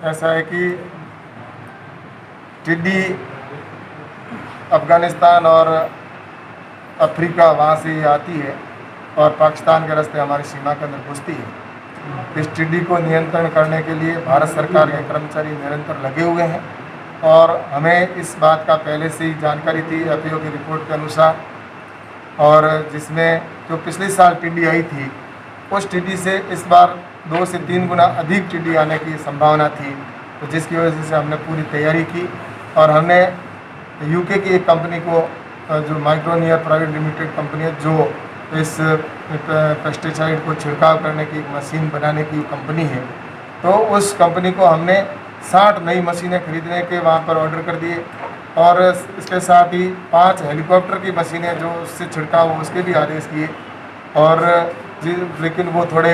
ऐसा है कि टिड्डी अफ़गानिस्तान और अफ्रीका वहाँ से आती है और पाकिस्तान के रास्ते हमारी सीमा के अंदर घुसती है। इस टिड्डी को नियंत्रण करने के लिए भारत सरकार के कर्मचारी निरंतर लगे हुए हैं और हमें इस बात का पहले से ही जानकारी थी एफएओ की रिपोर्ट के अनुसार, और जिसमें जो पिछले साल टिड्डी आई थी उस टिड्डी से इस बार 2 से 3 गुना अधिक टिड्डी आने की संभावना थी। तो जिसकी वजह से हमने पूरी तैयारी की और हमने यूके की एक कंपनी को, जो माइक्रोनियर प्राइवेट लिमिटेड कंपनी है, जो इस पेस्टिसाइड को छिड़काव करने की मशीन बनाने की कंपनी है, तो उस कंपनी को हमने 60 नई मशीनें खरीदने के वहाँ पर ऑर्डर कर दिए और इसके साथ ही 5 हेलीकॉप्टर की मशीनें जो उससे छिड़काव हो उसके भी आदेश किए। और लेकिन वो थोड़े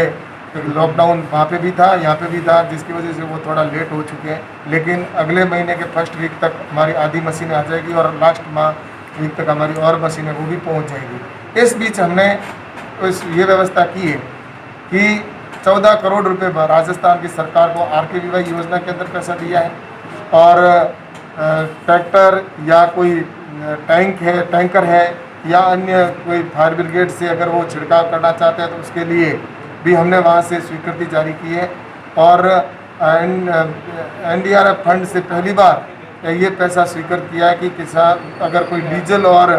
लॉकडाउन वहाँ पे भी था, यहाँ पे भी था, जिसकी वजह से वो थोड़ा लेट हो चुके हैं। लेकिन अगले महीने के फर्स्ट वीक तक हमारी आधी मशीनें आ जाएगी और लास्ट वीक तक हमारी और मशीनें वो भी पहुँच जाएगी। इस बीच हमने ये व्यवस्था की है कि 14 करोड़ रुपए राजस्थान की सरकार को RKVY योजना के अंदर पैसा दिया है और ट्रैक्टर या कोई टैंकर है या अन्य कोई फायर ब्रिगेड से अगर वो छिड़काव करना चाहते हैं तो उसके लिए भी हमने वहाँ से स्वीकृति जारी की है। और NDRF फंड से पहली बार ये पैसा स्वीकृत किया है कि किसान अगर कोई डीजल और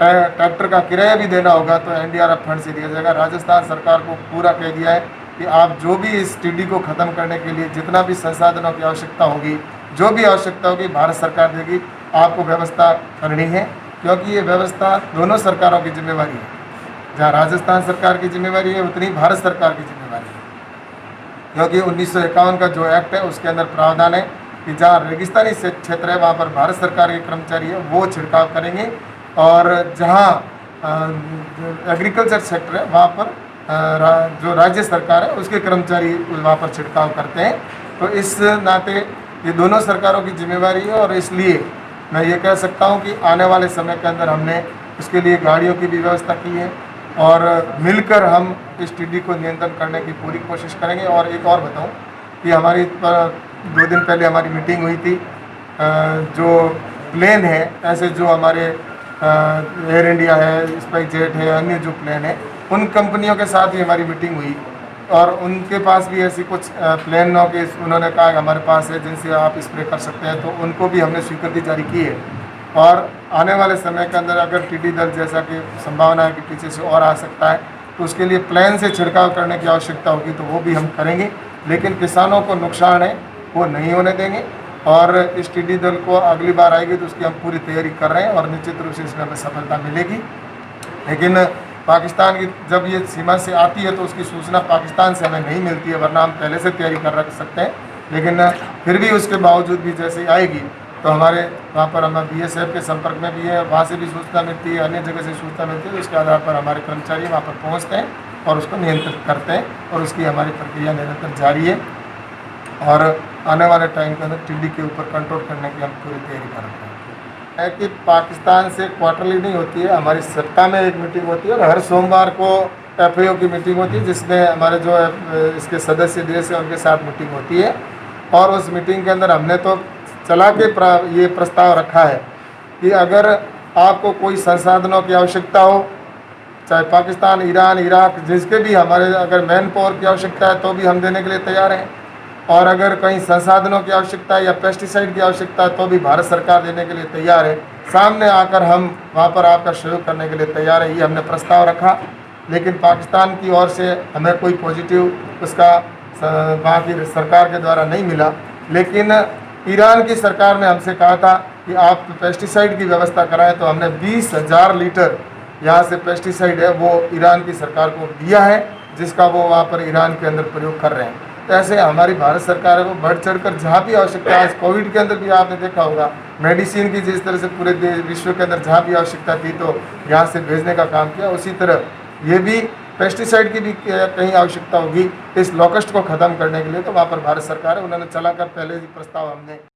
ट्रैक्टर का किराया भी देना होगा तो NDRF फंड से दिया जाएगा। राजस्थान सरकार को पूरा कह दिया है कि आप जो भी इस टिड्डी को ख़त्म करने के लिए जितना भी संसाधनों की आवश्यकता होगी, जो भी आवश्यकता होगी, भारत सरकार देगी। आपको व्यवस्था करनी है क्योंकि ये व्यवस्था दोनों सरकारों की जिम्मेवारी है। जहाँ राजस्थान सरकार की जिम्मेवारी है उतनी भारत सरकार की जिम्मेवारी है, क्योंकि 1951 का जो एक्ट है उसके अंदर प्रावधान है कि जहाँ रेगिस्तानी क्षेत्र है वहाँ पर भारत सरकार के कर्मचारी है वो छिड़काव करेंगे और जहाँ एग्रीकल्चर सेक्टर है वहाँ पर जो राज्य सरकार है उसके कर्मचारी वहाँ पर छिड़काव करते हैं। तो इस नाते ये दोनों सरकारों की जिम्मेवारी है और इसलिए मैं ये कह सकता हूँ कि आने वाले समय के अंदर हमने उसके लिए गाड़ियों की भी व्यवस्था की है और मिलकर हम इस टिड्डी को नियंत्रण करने की पूरी कोशिश करेंगे। और एक और बताऊं कि हमारी 2 दिन पहले हमारी मीटिंग हुई थी, जो प्लेन है, ऐसे जो हमारे एयर इंडिया है, स्पाइसजेट है, अन्य जो प्लेन है, उन कंपनियों के साथ ही हमारी मीटिंग हुई और उनके पास भी ऐसी कुछ प्लेनों के उन्होंने कहा हमारे पास है जिनसे आप स्प्रे कर सकते हैं, तो उनको भी हमने स्वीकृति जारी की है। और आने वाले समय के अंदर अगर टिड्डी दल जैसा कि संभावना है कि पीछे से और आ सकता है तो उसके लिए प्लेन से छिड़काव करने की आवश्यकता होगी तो वो भी हम करेंगे, लेकिन किसानों को नुकसान है वो नहीं होने देंगे। और इस टिड्डी दल को अगली बार आएगी तो उसकी हम पूरी तैयारी कर रहे हैं और निश्चित रूप से इसमें हमें सफलता मिलेगी। लेकिन पाकिस्तान की जब ये सीमा से आती है तो उसकी सूचना पाकिस्तान से हमें नहीं मिलती है, वरना हम पहले से तैयारी कर रख सकते हैं। लेकिन फिर भी उसके बावजूद भी जैसे आएगी तो हमारे वहाँ पर हम BSF के संपर्क में भी है, वहाँ से भी सूचना मिलती है, अन्य जगह से सूचना मिलती है, तो उसके आधार पर हमारे कर्मचारी वहाँ पर पहुँचते हैं और उसको नियंत्रित करते हैं और उसकी हमारी प्रक्रिया निरंतर जारी है। और आने वाले टाइम के अंदर टिड्डी के ऊपर कंट्रोल करने की हम पूरी तैयारी कर रहे हैं। है कि पाकिस्तान से क्वार्टरली नहीं होती है, हमारी सप्ताह में एक मीटिंग होती है और हर सोमवार को FAO की मीटिंग होती है जिसमें हमारे जो इसके सदस्य देश है उनके साथ मीटिंग होती है। और उस मीटिंग के अंदर हमने तो चला के ये प्रस्ताव रखा है कि अगर आपको कोई संसाधनों की आवश्यकता हो, चाहे पाकिस्तान, ईरान, इराक, जिसके भी हमारे अगर मैन पावर की आवश्यकता है तो भी हम देने के लिए तैयार हैं। और अगर कहीं संसाधनों की आवश्यकता है या पेस्टिसाइड की आवश्यकता है तो भी भारत सरकार देने के लिए तैयार है। सामने आकर हम वहाँ पर आपका सहयोग करने के लिए तैयार है, ये हमने प्रस्ताव रखा। लेकिन पाकिस्तान की ओर से हमें कोई पॉजिटिव उसका वहाँ की सरकार के द्वारा नहीं मिला। लेकिन ईरान की सरकार ने हमसे कहा था कि आप पेस्टिसाइड की व्यवस्था कराएं, तो हमने 20,000 लीटर यहाँ से पेस्टिसाइड है वो ईरान की सरकार को दिया है, जिसका वो वहाँ पर ईरान के अंदर प्रयोग कर रहे हैं। तो ऐसे हमारी भारत सरकार है वो बढ़ चढ़कर जहाँ भी आवश्यकता है, कोविड के अंदर भी आपने देखा होगा मेडिसिन की जिस तरह से पूरे विश्व के अंदर जहाँ भी आवश्यकता थी तो यहाँ से भेजने का काम किया, उसी तरह ये भी पेस्टिसाइड की भी कहीं आवश्यकता होगी इस लॉकस्ट को ख़त्म करने के लिए तो वहाँ पर भारत सरकार है उन्होंने चलाकर पहले ही प्रस्ताव हमने